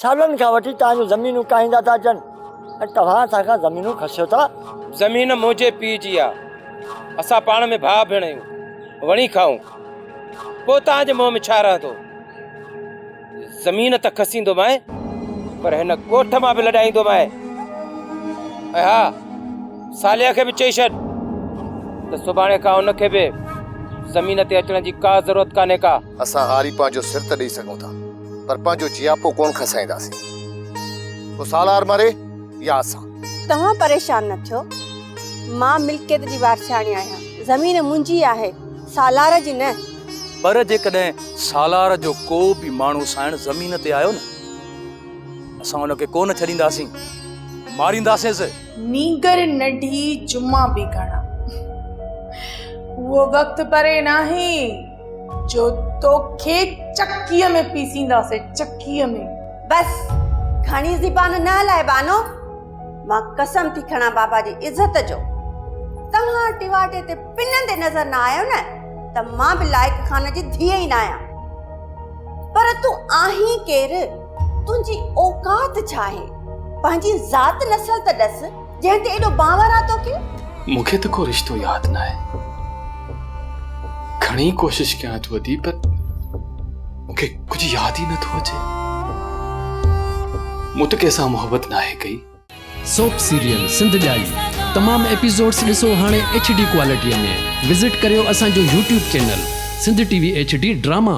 सालनि खां वठी तव्हांजूं ज़मीनूं काईंदा था अचनि ऐं तव्हां असांखां ज़मीनूं खसियो था। ज़मीन मुंहिंजे पीउ जी आहे, असां पाण में भाउ भेण आहियूं, वणी खाऊं। पोइ तव्हांजे मुंहं में छा रहंदो? ज़मीन त खसींदो माए, पर हिन ॻोठ मां बि लॾाईंदो माए। ऐं हा, सालिया खे बि चई छॾ त सुभाणे खां उनखे बि ज़मीन ते अचण जी का ज़रूरत कान्हे का। असां हारी पंहिंजो सिर त ॾेई सघूं था, पर पंहिंजो जियापो कोन खसाईंदासीं। पोइ सालार मरे या असां। तव्हां परेशान न थियो, मां मिल्कियत जी वारसाणी आहियां, ज़मीन मुंहिंजी आहे, सालार जी न। पर जेकॾहिं सालार जो को बि माण्हू साइण ज़मीन ते आयो न, असां हुनखे कोन छॾींदासीं, मारींदासीं। नीगर नढी जुमा बि घणा, वो वक्त परे नाही जो तोखे चक्कीअ में पीसींदासीं, चक्कीअ में। बस घणी ज़बान न हलाए बानो। मां कसम थी खणा बाबा जी इज्जत जो, तव्हां टिवाटे ते पिनंदे नज़र न आयो न त मां बि लाइक खान जी धीअ ई न आहियां। पर तूं आहीं केरु? तुंहिंजी औकात छा आहे? पंहिंजी ज़ात नस्ल त ॾस जंहिं ते एॾो बावर आहे तोखे। मूंखे त को रिश्तो यादि न आहे, घणी कोशिश कयां थो वधी, पर मूंखे कुझु यादि ई नथो अचे। मूं त कंहिंसां मोहबत न आहे कई। सोप सीरियल सिंध ॼाई तमाम एपिसोड्स ॾिसो हाणे HD क्वालिटीअ में। विज़िट करियो असांजो YouTube channel Sindh TV HD drama.